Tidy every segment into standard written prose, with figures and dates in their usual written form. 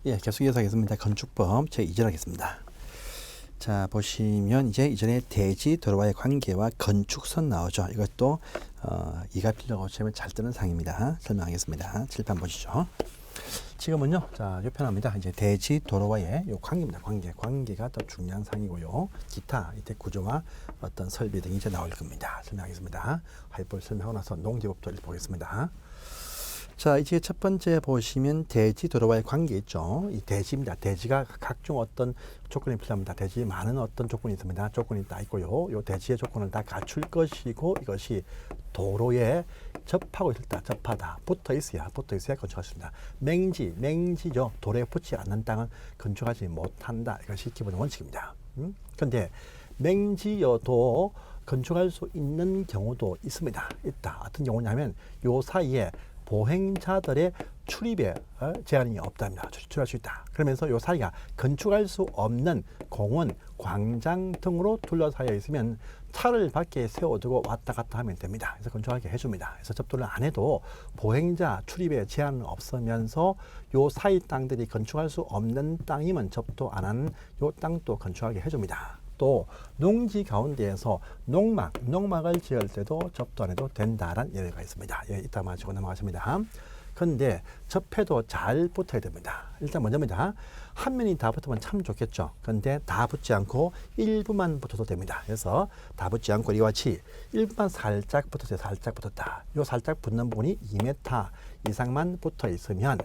예, 계속 이어서 하겠습니다. 건축법 제2절 하겠습니다. 자, 보시면 이제 이전에 대지 도로와의 관계와 건축선 나오죠. 이것도 이가 필요가 없으면 잘 뜨는 상입니다. 설명하겠습니다. 칠판 보시죠. 지금은요, 자, 요 편합니다. 이제 대지 도로와의 요 관계입니다. 관계가 더 중요한 상이고요. 기타 이때 구조와 어떤 설비 등이 이제 나올 겁니다. 설명하겠습니다. 하이볼 설명하고 나서 농지법도 보겠습니다. 자, 이제 첫 번째 보시면 대지 도로와의 관계 있죠. 이 대지입니다. 대지가 각종 어떤 조건이 필요합니다. 대지에 많은 어떤 조건이 있습니다. 조건이 다 있고요. 이 대지의 조건을 다 갖출 것이고 이것이 도로에 접하고 있을 때 접하다. 붙어 있어야 건축할 수 있습니다. 맹지죠. 도로에 붙지 않는 땅은 건축하지 못한다. 이것이 기본 원칙입니다. 그런데 맹지여도 건축할 수 있는 경우도 있습니다. 어떤 경우냐면 요 사이에 보행자들의 출입에 제한이 없답니다. 출입할 수 있다. 그러면서 이 사이가 건축할 수 없는 공원, 광장 등으로 둘러싸여 있으면 차를 밖에 세워두고 왔다 갔다 하면 됩니다. 그래서 건축하게 해줍니다. 그래서 접도를 안 해도 보행자 출입에 제한은 없으면서 이 사이 땅들이 건축할 수 없는 땅이면 접도 안 하는 이 땅도 건축하게 해줍니다. 또 농지 가운데에서 농막을 지을 때도 접도 안 해도 된다는 예가 있습니다. 예, 이따 마치고 넘어가십니다. 그런데 접해도 잘 붙어야 됩니다. 일단 먼저입니다. 한 면이 다 붙으면 참 좋겠죠. 그런데 다 붙지 않고 일부만 붙어도 됩니다. 그래서 다 붙지 않고 이와 같이 일부만 살짝 붙었어요. 살짝 붙었다. 요 살짝 붙는 부분이 2m 이상만 붙어 있으면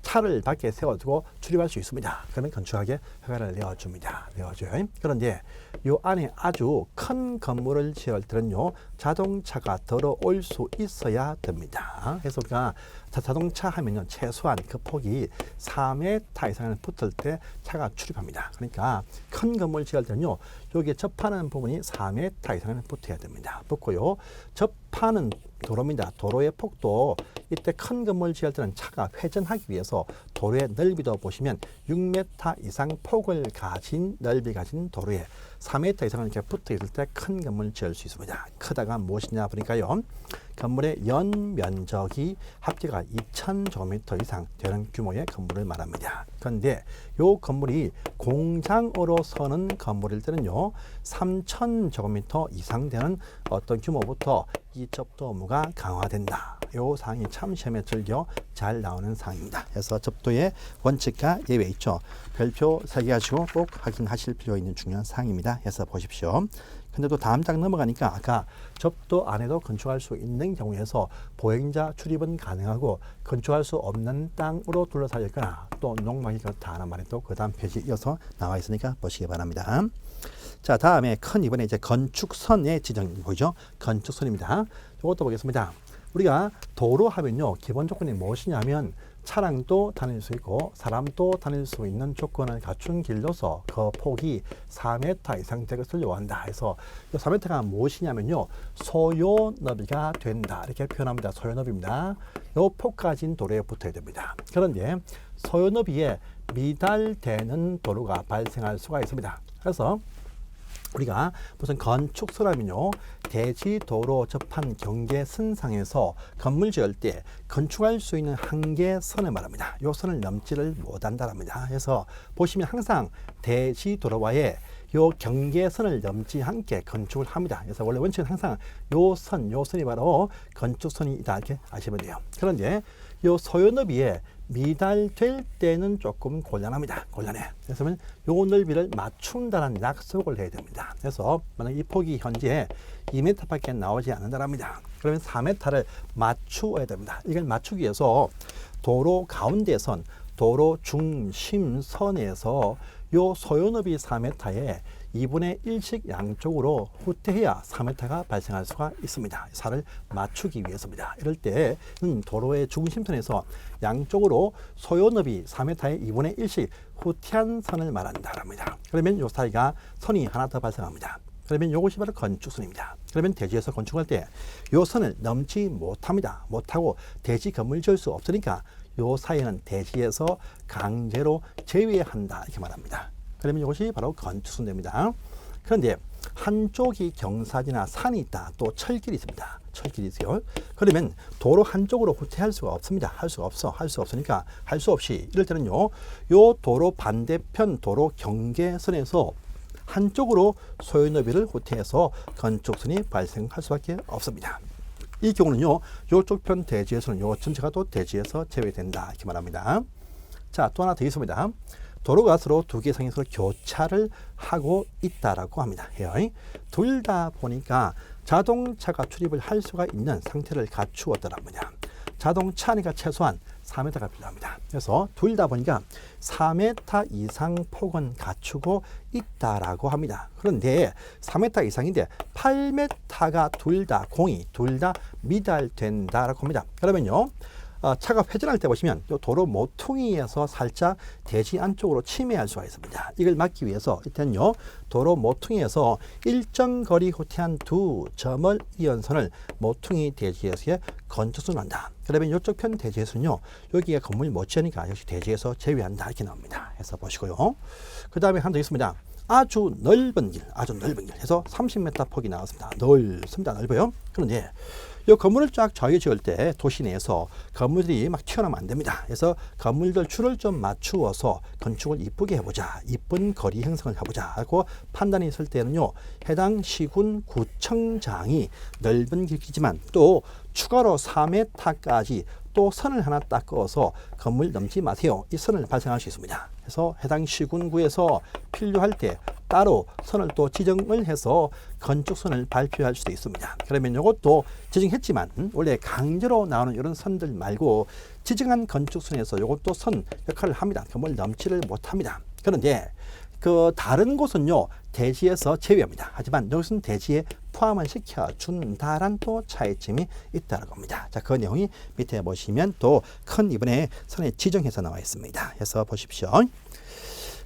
차를 밖에 세워두고 출입할 수 있습니다. 그러면 건축하게 허가를 내어줘요. 그런데 요 안에 아주 큰 건물을 지을 때는요, 자동차가 들어올 수 있어야 됩니다. 그래서 우리가 자동차 하면요, 최소한 그 폭이 4m 이상을 붙을 때 차가 출입합니다. 그러니까 큰 건물 지을 때는요, 여기에 접하는 부분이 4m 이상을 붙어야 됩니다. 붙고요, 접하는 도로입니다. 도로의 폭도 이때 큰 건물 지을 때는 차가 회전하기 위해서 도로의 넓이도 보시면 6m 이상 폭을 가진 넓이 가진 도로에 4m 이상은 이렇게 붙어 있을 때 큰 건물을 지을 수 있습니다. 크다가 무엇이냐 보니까요, 건물의 연 면적이 합계가 2000제곱미터 이상 되는 규모의 건물을 말합니다. 그런데 이 건물이 공장으로 서는 건물일 때는요, 3000제곱미터 이상 되는 어떤 규모부터 이 접도 의무가 강화된다. 이 사항이 참 시험에 즐겨 잘 나오는 사항입니다. 그래서 접도의 원칙과 예외 있죠. 별표 3개 가지고 꼭 확인하실 필요 있는 중요한 사항입니다. 해서 보십시오. 근데 또 다음 장 넘어가니까 아까 접도 안에도 건축할 수 있는 경우에서 보행자 출입은 가능하고 건축할 수 없는 땅으로 둘러싸여 있거나 또 농막이 그렇다 하는 말이 또 그 다음 페이지 이어서 나와 있으니까 보시기 바랍니다. 자, 다음에 큰 이번에 이제 건축선의 지정 보이죠? 건축선입니다. 이것도 보겠습니다. 우리가 도로 하면요, 기본 조건이 무엇이냐면 차량도 다닐 수 있고 사람도 다닐 수 있는 조건을 갖춘 길로서 그 폭이 4m 이상 될 것을 요한다. 해서 이 4m가 무엇이냐면요, 소요 너비가 된다. 이렇게 표현합니다. 소요 너비입니다. 이 폭 가진 도로에 붙어야 됩니다. 그런데 소요 너비에 미달되는 도로가 발생할 수가 있습니다. 그래서 우리가 무슨 건축선하면요, 대지도로 접한 경계선상에서 건물 지을 때 건축할 수 있는 한계선을 말합니다. 이 선을 넘지를 못한다랍니다. 그래서 보시면 항상 대지도로와의 요 경계선을 넘지 않게 건축을 합니다. 그래서 원래 원칙은 항상 요 선이 바로 건축선이다 이렇게 아시면 돼요. 그런데 요 소요너비에 미달될 때는 조금 곤란합니다. 그래서 요 넓이를 맞춘다는 약속을 해야 됩니다. 그래서 만약 이 폭이 현재 2m 밖에 나오지 않는다랍니다. 그러면 4m를 맞추어야 됩니다. 이걸 맞추기 위해서 도로 가운데선, 도로 중심선에서 요 소요너비 4m에 2분의 1씩 양쪽으로 후퇴해야 4m가 발생할 수가 있습니다. 살을 맞추기 위해서입니다. 이럴 때는 도로의 중심선에서 양쪽으로 소요너비 4m의 2분의 1씩 후퇴한 선을 말한다랍니다. 그러면 요 사이가 선이 하나 더 발생합니다. 그러면 이것이 바로 건축선입니다. 그러면 대지에서 건축할 때 요 선을 넘지 못합니다. 못하고 대지 건물 지을 수 없으니까 요 사이는 대지에서 강제로 제외한다 이렇게 말합니다. 그러면 이것이 바로 건축선입니다. 그런데 한쪽이 경사지나 산이 있다. 또 철길이 있습니다. 철길이 있어요. 그러면 도로 한쪽으로 후퇴할 수가 없습니다. 할 수가 없으니까 할 수 없이 이럴 때는요. 요 도로 반대편 도로 경계선에서 한쪽으로 소요너비를 후퇴해서 건축선이 발생할 수밖에 없습니다. 이 경우는요. 요쪽 편 대지에서는 요 전체가 또 대지에서 제외된다. 이렇게 말합니다. 자, 또 하나 더 있습니다. 도로가 서로 두 개 상에서 교차를 하고 있다라고 합니다. 둘 다 보니까 자동차가 출입을 할 수가 있는 상태를 갖추었더랍니다. 자동차니까 최소한 4m가 필요합니다. 그래서 둘 다 보니까 4m 이상 폭은 갖추고 있다라고 합니다. 그런데 4m 이상인데 8m가 공이 둘 다 미달된다라고 합니다. 그러면요. 차가 회전할 때 보시면 도로 모퉁이에서 살짝 대지 안쪽으로 침해할 수가 있습니다. 이걸 막기 위해서 일단요. 도로 모퉁이에서 일정 거리 후퇴한 두 점을 이은 선을 모퉁이 대지에서 건축선을 한다. 그러면 이쪽 편 대지에서는요. 여기에 건물 못 지으니까 역시 대지에서 제외한다. 이렇게 나옵니다. 해서 보시고요. 그 다음에 하나 더 있습니다. 아주 넓은 길 해서 30m 폭이 나왔습니다. 넓어요. 그런데 이 건물을 쫙 좌우에 지을 때 도시 내에서 건물들이 막 튀어나오면 안 됩니다. 그래서 건물들 줄을 좀 맞추어서 건축을 이쁘게 해보자. 이쁜 거리 형성을 해보자. 하고 판단이 있을 때는요. 해당 시군 구청장이 넓은 길이지만 또 추가로 4m까지 또 선을 하나 딱 그어서 건물 넘지 마세요. 이 선을 발생할 수 있습니다. 그래서 해당 시군구에서 필요할 때 따로 선을 또 지정을 해서 건축선을 발표할 수도 있습니다. 그러면 이것도 지정했지만 원래 강제로 나오는 이런 선들 말고 지정한 건축선에서 이것도 선 역할을 합니다. 건물 넘지를 못합니다. 그런데 그 다른 곳은요 대지에서 제외합니다. 하지만 여기서는 대지에 포함을 시켜준다란 또 차이점이 있다는 겁니다. 자, 그 내용이 밑에 보시면 또 큰 이번에 선에 지정해서 나와 있습니다. 해서 보십시오.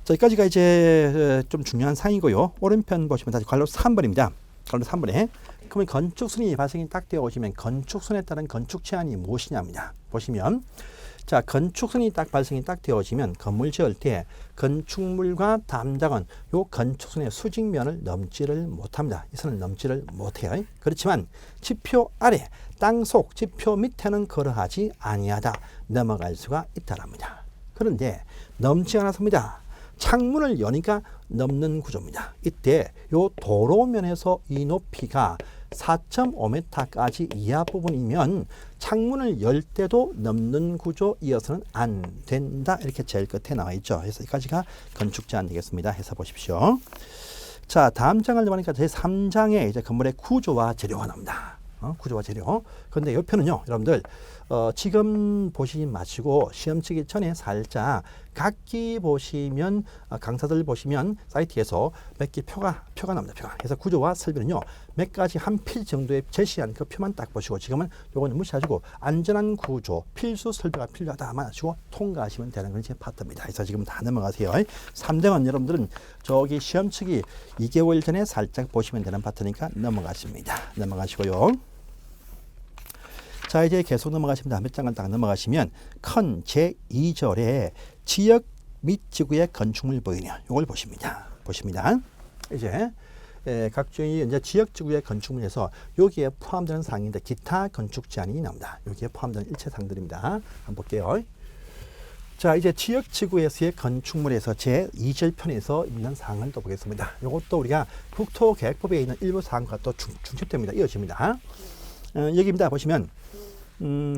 자, 여기까지가 이제 좀 중요한 사항이고요. 오른편 보시면 다시 괄호 3번입니다. 괄호 3번에 그러면 건축선이 발생이 딱 되어 오시면 건축선에 따른 건축 제한이 무엇이냐입니다. 보시면 자, 건축선이 딱 발생이 딱 되어지면 건물 지을 때 건축물과 담장은 요 건축선의 수직면을 넘지를 못합니다. 이 선을 넘지를 못해요. 그렇지만 지표 아래 땅속 지표 밑에는 그러하지 아니하다. 넘어갈 수가 있다랍니다. 그런데 넘지 않았습니다. 창문을 여니까 넘는 구조입니다. 이때 요 도로면에서 이 높이가 4.5m까지 이하 부분이면 창문을 열 때도 넘는 구조 이어서는 안 된다. 이렇게 제일 끝에 나와 있죠. 그래서 여기까지가 건축 제한 되겠습니다. 해서 보십시오. 자, 다음 장을 넘어가니까 제3장에 이제 건물의 구조와 재료가 나옵니다. 구조와 재료. 그런데 이 표는요, 여러분들 지금 보시지 마시고 시험 치기 전에 살짝 각기 보시면 강사들 보시면 사이트에서 몇 개 표가 나옵니다. 표가. 그래서 구조와 설비는요 몇 가지 한 필 정도의 제시한 그 표만 딱 보시고 지금은 요거는 무시하시고 안전한 구조 필수 설비가 필요하다만 하시고 통과하시면 되는 건 제 파트입니다. 그래서 지금 다 넘어가세요. 3등은 여러분들은 저기 시험 치기 2개월 전에 살짝 보시면 되는 파트니까 넘어가십니다. 넘어가시고요. 자, 이제 계속 넘어가십니다. 몇 장을 딱 넘어가시면 큰 제2절에 지역 및 지구의 건축물 보이냐 이걸 보십니다. 이제 각종의 이제 지역 지구의 건축물에서 여기에 포함되는 사항인데 기타 건축 제한이 나옵니다. 여기에 포함되는 일체 사항들입니다. 한번 볼게요. 자, 이제 지역 지구에서의 건축물에서 제2절 편에서 있는 사항을 또 보겠습니다. 이것도 우리가 국토계획법에 있는 일부 사항과 또 중첩됩니다. 이어집니다. 여기입니다. 보시면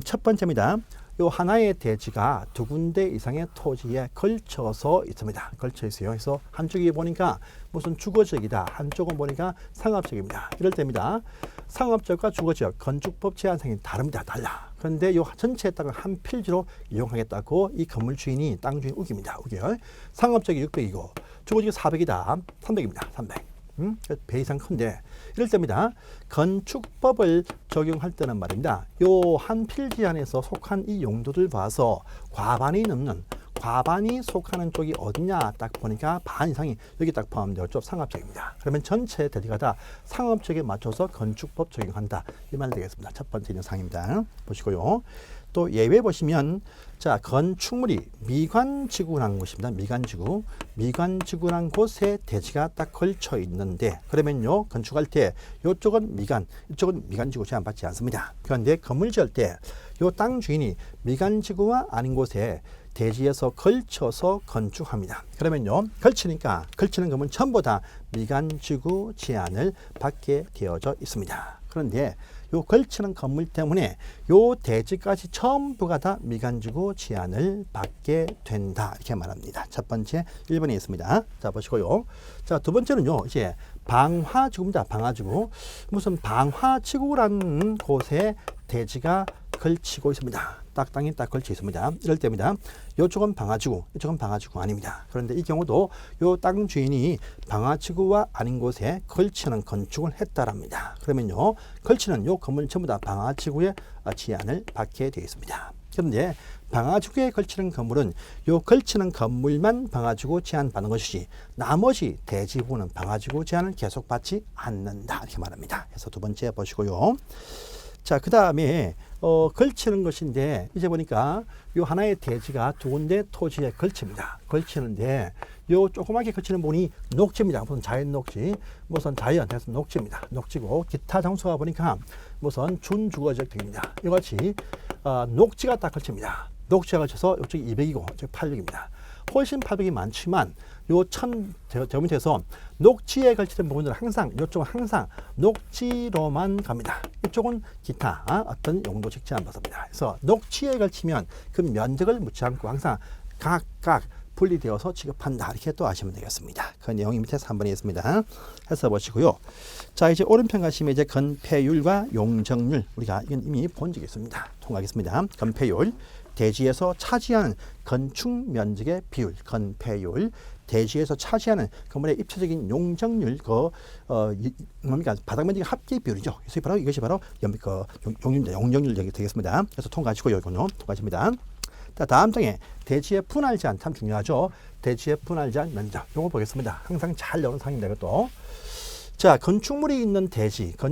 첫 번째입니다. 요 하나의 대지가 두 군데 이상의 토지에 걸쳐서 있습니다. 걸쳐 있어요. 그래서 한쪽이 보니까 무슨 주거지역이다. 한쪽은 보니까 상업지역입니다. 이럴 때입니다. 상업지역과 주거지역 건축법 제한상이 다릅니다. 달라. 그런데 요 전체 땅을 한 필지로 이용하겠다고 이 건물 주인이 땅 주인 우깁니다. 우겨요. 상업지역이 600이고 주거지역이 400이다. 300입니다. 300. 배 이상 큰데 이럴 때입니다. 건축법을 적용할 때는 말입니다. 요 한 필지 안에서 속한 이 용도들 봐서 과반이 속하는 쪽이 어디냐 딱 보니까 반 이상이 여기 딱 포함되어 쪽 상업적입니다. 그러면 전체 대지가 다 상업적에 맞춰서 건축법 적용한다. 이 말 되겠습니다. 첫 번째 있는 사항입니다. 보시고요. 또 예외 보시면 자 건축물이 미관지구라는 곳입니다. 미관지구란 곳에 대지가 딱 걸쳐 있는데 그러면요 건축할 때 이쪽은 미관, 이쪽은 미관지구 제한받지 않습니다. 그런데 건물 지을 때 요 땅 주인이 미관지구와 아닌 곳에 대지에서 걸쳐서 건축합니다. 그러면요 걸치니까 걸치는 건물은 전부 다 미관지구 제한을 받게 되어져 있습니다. 그런데 요 걸치는 건물 때문에 요 대지까지 전부가 다 미관지구 제한을 받게 된다 이렇게 말합니다. 첫 번째 1번에 있습니다. 자 보시고요. 자 두 번째는요 이제 방화지구입니다. 방화지구. 무슨 방화지구라는 곳에 대지가 걸치고 있습니다. 땅이 딱 걸쳐 있습니다. 이럴 때입니다. 이쪽은 방화지구, 이쪽은 방화지구 아닙니다. 그런데 이 경우도 요 땅 주인이 방화지구와 아닌 곳에 걸치는 건축을 했다랍니다. 그러면요, 걸치는 요 건물 전부 다 방화지구의 제한을 받게 되어 있습니다. 그런데 방화지구에 걸치는 건물은 요 걸치는 건물만 방화지구 제한 받는 것이지 나머지 대지 부분은 방화지구 제한을 계속 받지 않는다 이렇게 말합니다. 그래서 두 번째 보시고요. 자, 그 다음에 걸치는 것인데 이제 보니까 요 하나의 대지가 두 군데 토지에 걸칩니다. 걸치는데 요 조그맣게 걸치는 부분이 녹지입니다. 무슨 자연 녹지, 무슨 자연 해서 녹지입니다. 녹지고 기타 장소가 보니까 무슨 준주거지역 등입니다. 이같이 녹지가 딱 걸칩니다. 녹지가 걸쳐서 이쪽이 200이고 이쪽 800입니다. 훨씬 800이 많지만 요 저 밑에서 녹지에 걸치는 부분들은 항상 이쪽은 항상 녹지로만 갑니다. 이쪽은 기타 어떤 용도식 제한 받습니다. 그래서 녹지에 걸치면 그 면적을 묻지 않고 항상 각각 분리되어서 취급한다. 이렇게 또 아시면 되겠습니다. 그 내용이 밑에 3번에 있습니다. 해서 보시고요. 자, 이제 오른편 가시면 이제 건폐율과 용적률 우리가 이건 이미 본 적이 있습니다. 통과하겠습니다. 건폐율 대지에서 차지하는 건축 면적의 비율, 건폐율, 대지에서 차지하는 건물의 입체적인 용적률, 뭡니까 바닥 면적의 합계 비율이죠. 그래서 바로 이것이 바로 용적률 되겠습니다. 그래서 통과하시고요, 이거는 통과하십니다. 자, 다음 장에 대지의 분할 제한 참 중요하죠. 대지의 분할 제한 면적, 요거 보겠습니다. 항상 잘 나오는 상입니다, 이것도. 자, 건축물이 있는 대지입니다.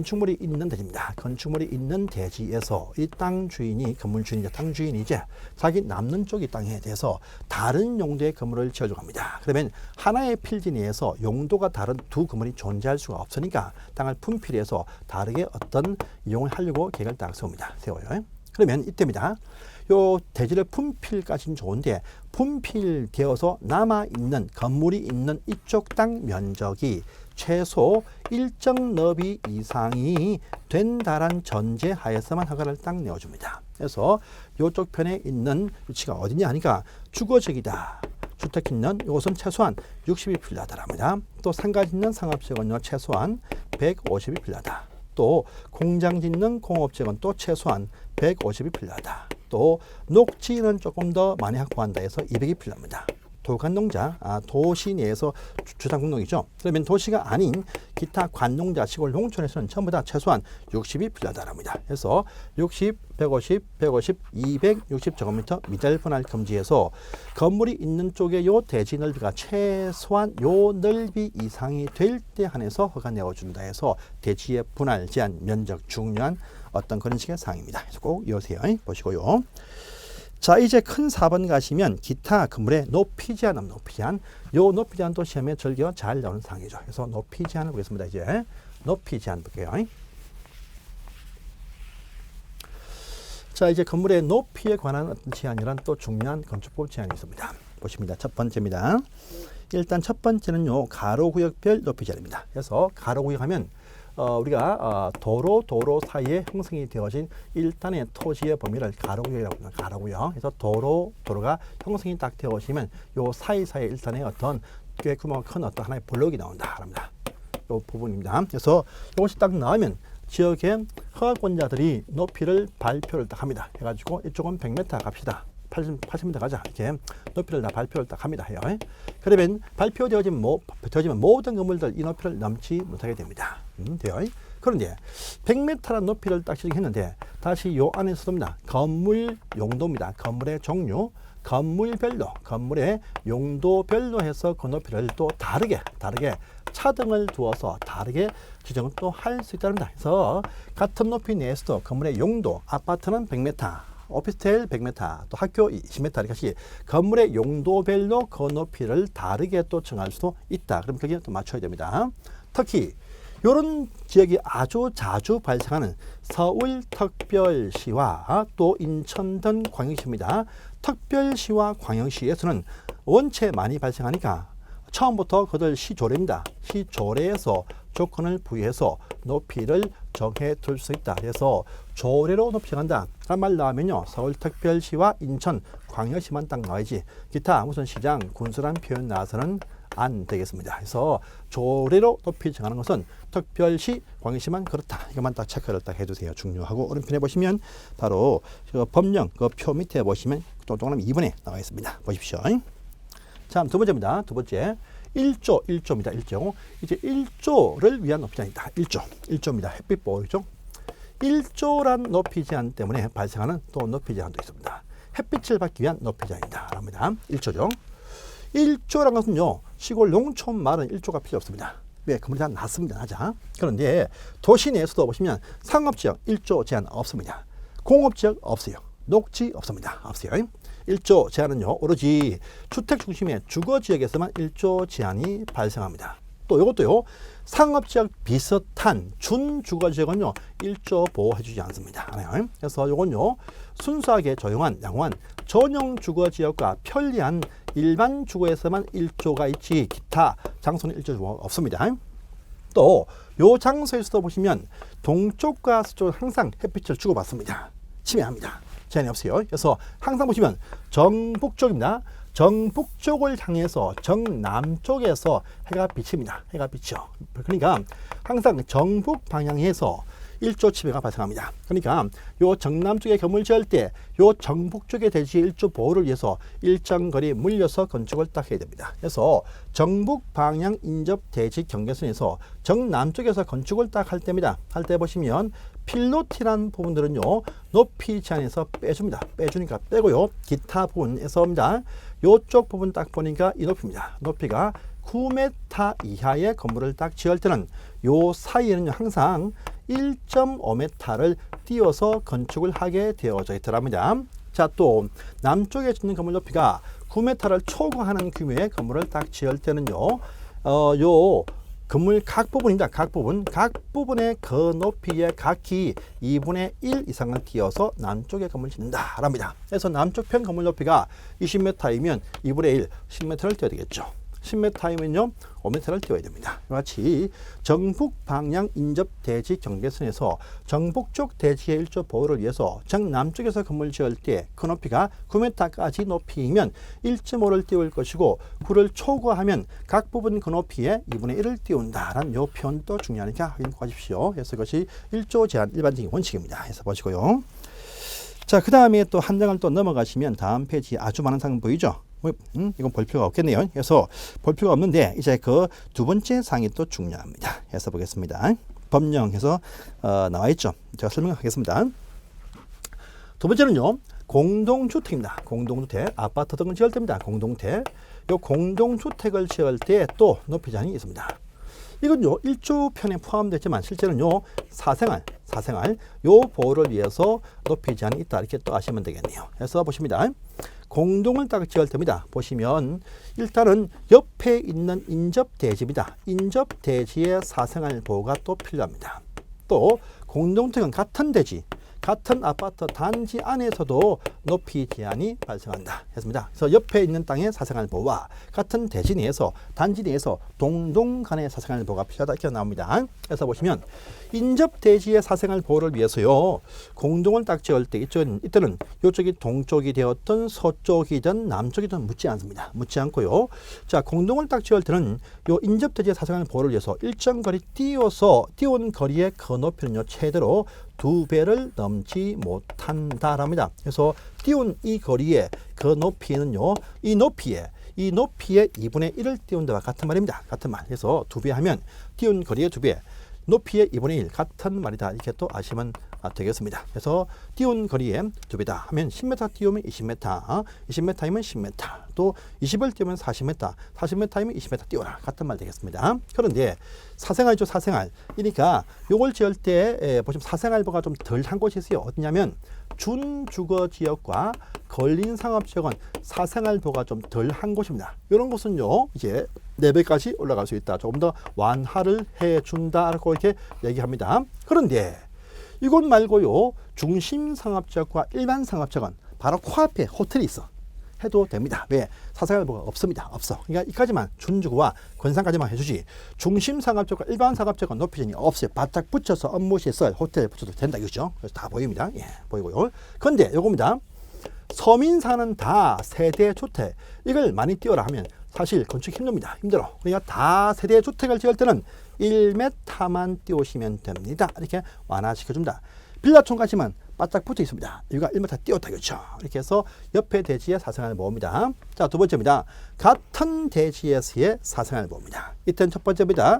건축물이 있는 대지에서 이 땅 주인이, 건물 주인이자 땅 주인이 이제 자기 남는 쪽이 땅에 대해서 다른 용도의 건물을 지어주고 합니다. 그러면 하나의 필지 내에서 용도가 다른 두 건물이 존재할 수가 없으니까 땅을 분필해서 다르게 어떤 이용을 하려고 계획을 딱 세워요. 그러면 이때입니다. 요 대지를 분필까지는 좋은데 분필되어서 남아있는 건물이 있는 이쪽 땅 면적이 최소 일정 너비 이상이 된다란 전제 하에서만 허가를 딱 내어줍니다. 그래서 이쪽 편에 있는 위치가 어디냐 하니까 주거지역이다. 주택 있는 이것은 최소한 60이 필요하다랍니다. 또 상가 짓는 상업지역은요 최소한 150이 필요하다. 또 공장 짓는 공업지역은 또 최소한 150이 필요하다. 또 녹지는 조금 더 많이 확보한다 해서 200이 필요합니다. 돌관농자, 도시 내에서 주상공농이죠. 그러면 도시가 아닌 기타 관농자, 시골 농촌에서는 전부 다 최소한 60이 필요하다랍니다. 그래서 60, 150, 150, 260 제곱미터 미달 분할 금지해서 건물이 있는 쪽에 요 대지 넓이가 최소한 요 넓이 이상이 될 때 한해서 허가 내어준다 해서 대지의 분할 제한 면적 중요한 어떤 그런 식의 사항입니다. 그래서 꼭 이어세요. 보시고요. 자, 이제 큰 4번 가시면 기타 건물의 높이 제한, 요 높이 제한도 시험에 절겨 잘 나오는 사항이죠. 그래서 높이 제한을 보겠습니다. 이제 높이 제한 볼게요. 자, 이제 건물의 높이에 관한 어떤 제한이란 또 중요한 건축법 제한이 있습니다. 보십니다. 첫 번째입니다. 일단 첫 번째는요, 가로구역별 높이 제한입니다. 그래서 가로구역 하면 우리가 도로 사이에 형성이 되어진 일단의 토지의 범위를 가로구역이라고 합니다. 가로구역. 그래서 도로가 형성이 딱 되어지면 요 사이사이에 일단의 어떤 꽤 규모가 큰 어떤 하나의 블록이 나온다 합니다. 요 부분입니다. 그래서 이것이 딱 나오면 지역의 허가권자들이 높이를 발표를 딱 합니다. 해가지고 이쪽은 100m 갑시다. 80m 가자. 이렇게 높이를 다 발표를 딱 합니다. 해요. 그러면 발표되어지면 모든 건물들 이 높이를 넘지 못하게 됩니다. 돼요. 그런데 100m라는 높이를 딱 지정했는데 다시 요 안에서입니다. 건물 용도입니다. 건물의 종류, 건물의 용도별로 해서 그 높이를 또 다르게 차등을 두어서 다르게 지정을 또 할 수 있다는 겁니다. 그래서 같은 높이 내에서도 건물의 용도, 아파트는 100m, 오피스텔 100m, 또 학교 20m 이렇게 건물의 용도별로 그 높이를 다르게 또 정할 수도 있다. 그럼 거기에 또 맞춰야 됩니다. 특히 이런 지역이 아주 자주 발생하는 서울특별시와 또 인천 등 광역시입니다. 특별시와 광역시에서는 원체 많이 발생하니까 처음부터 그들 시조례입니다. 시조례에서 조건을 부여해서 높이를 정해 둘 수 있다. 그래서 조례로 높이 정한다 라는 말 나오면요, 서울특별시와 인천 광역시만 딱 나와야지 기타 무슨 시장, 군수란 표현 나와서는 안 되겠습니다. 그래서 조례로 높이 정하는 것은 특별시, 광역시만 그렇다. 이것만 딱 체크를 딱 해주세요. 중요하고 오른편에 보시면 바로 그 법령 그 표 밑에 보시면 동그라미 2번에 나와 있습니다. 보십시오. 자, 두 번째입니다. 두 번째 1조입니다. 1조. 이제 1조를 위한 높이 제한이다. 1조입니다. 햇빛 보이죠? 1조란 높이 제한 때문에 발생하는 또 높이 제한도 있습니다. 햇빛을 받기 위한 높이 제한이다. 합니다. 1조죠. 1조란 것은요, 시골 농촌 말은 1조가 필요 없습니다. 왜? 건물이 다 낮습니다. 낮아. 그런데 도시 내에서도 보시면 상업지역 1조 제한 없습니다. 공업지역 없어요. 녹지 없습니다. 없어요. 1조 제한은요, 오로지 주택 중심의 주거지역에서만 1조 제한이 발생합니다. 또 이것도요, 상업지역 비슷한 준주거지역은요 1조 보호해주지 않습니다. 그래서 이건요, 순수하게 조용한 양호한 전용 주거지역과 편리한 일반 주거에서만 1조가 있지 기타 장소는 1조 없습니다. 또 요 장소에서도 보시면 동쪽과 서쪽은 항상 햇빛을 주고받습니다. 침해합니다. 제한이 없어요. 그래서 항상 보시면 정북쪽입니다. 정북쪽을 향해서 정남쪽에서 해가 비칩니다. 해가 비쳐. 그러니까 항상 정북 방향에서 1조 침해가 발생합니다. 그러니까 요 정남쪽에 건물 지을 때 요 정북쪽의 대지 1조 보호를 위해서 일정 거리 물려서 건축을 딱 해야 됩니다. 그래서 정북 방향 인접 대지 경계선에서 정남쪽에서 건축을 딱 할 때입니다. 할 때 보시면 필로티란 부분들은요, 높이 제한에서 빼줍니다. 빼주니까 빼고요, 기타 부분에서입니다. 요쪽 부분 딱 보니까 이 높이입니다. 높이가 9m 이하의 건물을 딱 지을 때는 요 사이에는 항상 1.5m를 띄워서 건축을 하게 되어져 있더랍니다. 자, 또 남쪽에 짓는 건물 높이가 9m를 초과하는 규모의 건물을 딱 지을 때는요, 요 건물 각 부분입니다. 각 부분의 그 높이의 각기 2분의 1 이상을 띄어서 남쪽에 건물 짓는다 랍니다. 그래서 남쪽 편 건물 높이가 20m이면 2분의 1, 10m를 띄어야 되겠죠. 10m이면요 5m를 띄워야 됩니다. 같이 정북 방향 인접 대지 경계선에서 정북쪽 대지의 1조 보호를 위해서 정남쪽에서 건물 지을 때 그 높이가 9m까지 높이면 1.5를 띄울 것이고 9를 초과하면 각 부분 그 높이에 2분의 1을 띄운다라는 요 표현도 중요하니까 확인해 보십시오. 그래서 그것이 1조 제한 일반적인 원칙입니다. 해서 보시고요. 자, 그 다음에 또 한 장을 또 넘어가시면 다음 페이지에 아주 많은 사항 보이죠? 이건 볼 필요가 없겠네요. 그래서 볼 필요가 없는데 이제 그 두 번째 사항이 또 중요합니다. 해서 보겠습니다. 법령에서 나와 있죠. 제가 설명하겠습니다. 두 번째는요, 공동주택입니다. 공동주택, 아파트 등을 지을 때입니다. 공동주택. 요 공동주택을 지을 때 또 높이 제한이 있습니다. 이건요 1조 편에 포함되지만 실제는요 사생활 요 보호를 위해서 높이 제한이 있다 이렇게 또 아시면 되겠네요. 그래서 보십니다. 공동을 딱 지을 때입니다. 보시면 일단은 옆에 있는 인접대지입니다. 인접대지의 사생활 보호가 또 필요합니다. 또 공동택은 같은 대지, 같은 아파트 단지 안에서도 높이 제한이 발생한다 했습니다. 그래서 옆에 있는 땅의 사생활 보호와 같은 대지 내에서 단지 내에서 동동 간의 사생활 보호가 필요하다 이렇게 나옵니다. 그래서 보시면 인접 대지의 사생활 보호를 위해서요 공동을 딱 지을 때 이때는 이쪽이 동쪽이 되었든 서쪽이든 남쪽이든 묻지 않습니다. 묻지 않고요. 자, 공동을 딱 지을 때는 요 인접 대지의 사생활 보호를 위해서 일정 거리 띄운 거리의 그 높이는요 최대로 2배를 넘지 못한다랍니다. 그래서 띄운 이 거리의 그 높이는요, 이 높이에 2분의 1을 띄운 데와 같은 말입니다. 같은 말. 그래서 2배 하면 띄운 거리의 2배, 높이의 2분의 1 같은 말이다. 이렇게 또 아시면 되겠습니다. 그래서 띄운 거리에 2배다 하면 10m 띄우면 20m, 20m이면 10m, 또 20을 띄우면 40m, 40m이면 20m 띄워라. 같은 말 되겠습니다. 그런데 사생활이죠, 사생활. 그러니까 요걸 지을 때 보시면 사생활보가 좀 덜 한 곳이 있어요. 어디냐면 준주거 지역과 걸린 상업 지역은 사생활도가 좀 덜한 곳입니다. 이런 곳은요, 이제 4배까지 올라갈 수 있다. 조금 더 완화를 해준다라고 이렇게 얘기합니다. 그런데 이곳 말고요, 중심 상업 지역과 일반 상업 지역은 바로 코앞에 호텔이 있어. 해도 됩니다. 왜? 사생활도가 없습니다. 없어. 그러니까 이까지만 준주거와 권상까지만 해주지. 중심 상업적과 일반 상업적은 높이전이 없어요. 바짝 붙여서 업무 시설, 호텔 붙여도 된다 이거죠. 그래서 다 보입니다. 예, 보이고요. 그런데 요겁니다. 서민사는 다 세대 주택. 이걸 많이 띄워라 하면 사실 건축 힘듭니다. 힘들어. 그러니까 다 세대 주택을 지을 때는 1m만 띄우시면 됩니다. 이렇게 완화시켜줍니다. 빌라촌까지만 바짝 붙어 있습니다. 여기가 1m 띄웠다 그렇죠. 이렇게 해서 옆에 대지의 사생활을 모읍니다. 자, 두 번째입니다. 같은 대지에서의 사생활을 모읍니다. 이때는 첫 번째입니다.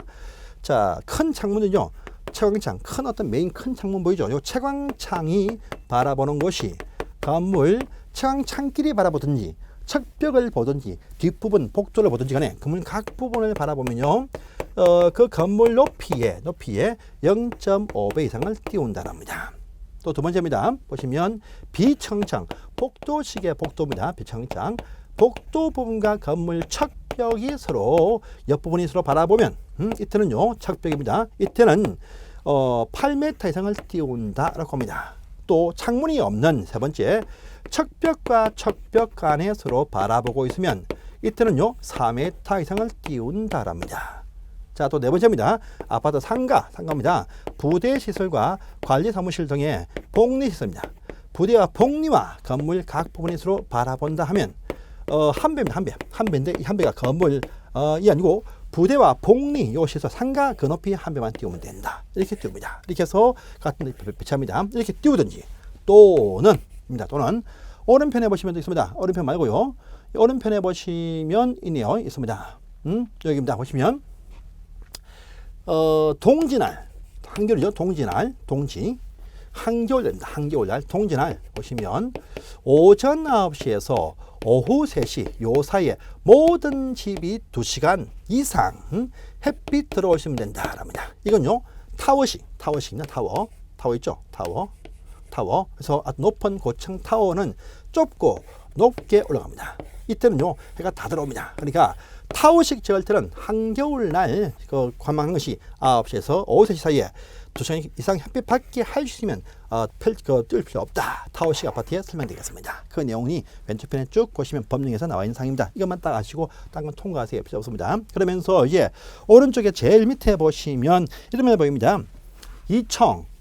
자, 큰 창문은요, 채광창, 큰 어떤 메인 큰 창문 보이죠? 요 채광창이 바라보는 곳이 건물 채광창끼리 바라보든지 척벽을 보든지 뒷부분 복도를 보든지 간에 건물 각 부분을 바라보면요, 그 건물 높이에 0.5배 이상을 띄운다는 겁니다. 또 두 번째입니다. 보시면 비청창, 복도식의 복도입니다. 비청창, 복도 부분과 건물 척벽이 서로 옆부분이 서로 바라보면 이때는요, 척벽입니다. 이때는 8m 이상을 띄운다라고 합니다. 또 창문이 없는 세 번째, 척벽과 척벽 간에 서로 바라보고 있으면 이때는요, 4m 이상을 띄운다랍니다. 자, 또 네 번째입니다. 아파트 상가입니다. 부대 시설과 관리 사무실 등의 복리 시설입니다. 부대와 복리와 건물 각 부분이 서로 바라본다 하면 한 배입니다. 한 배인데 이 한 배가 건물 이 아니고 부대와 복리 요 시설 상가 그 높이 한 배만 띄우면 된다. 이렇게 띄웁니다. 이렇게 해서 같은 데 배치합니다. 이렇게 띄우든지 또는 오른편에 보시면 있습니다. 오른편 말고요. 오른편에 보시면 있네요. 있습니다. 여기입니다. 보시면 동지날, 한겨울이죠. 동지. 한겨울입니다. 한겨울날, 동지날 보시면 오전 9시에서 오후 3시 요 사이에 모든 집이 2시간 이상 햇빛 들어오시면 된다랍니다. 이건요, 타워식입니다. 타워 있죠? 타워. 그래서 아주 높은 고층 타워는 좁고 높게 올라갑니다. 이때는요, 해가 다 들어옵니다. 그러니까 타워식 지을 때는 한겨울날 그 관망한 것이 9시에서 오후 3시 사이에 2시간 이상 햇빛 받게 할 수 있으면 뜰 필요 없다. 타워식 아파트에 설명되겠습니다. 그 내용이 왼쪽편에 쭉 보시면 법령에서 나와 있는 사항입니다. 이것만 딱 아시고 딴 건 통과하세요. 필요 없습니다. 그러면서 이제 오른쪽에 제일 밑에 보시면 이름을 보입니다.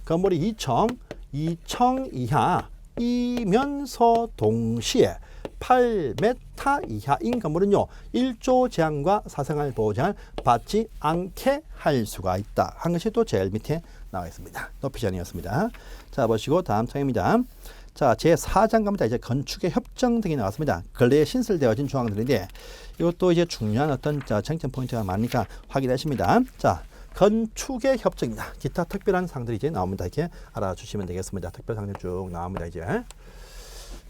건물이 2청 이하 이면서 동시에 8m 이하인 건물은요, 1조 제한과 사생활 보호제한을 받지 않게 할 수가 있다 한 것이 또 제일 밑에 나와 있습니다. 높이 제한이었습니다. 자, 보시고 다음 장입니다. 자, 제4장 갑니다. 이제 건축의 협정 등이 나왔습니다. 근래에 신설되어진 조항들인데 이것도 이제 중요한 어떤 쟁점 포인트가 많으니까 확인하십니다. 자, 건축의 협정입니다. 기타 특별한 사항들이 이제 나옵니다. 이렇게 알아주시면 되겠습니다. 특별 사항들 쭉 나옵니다. 이제.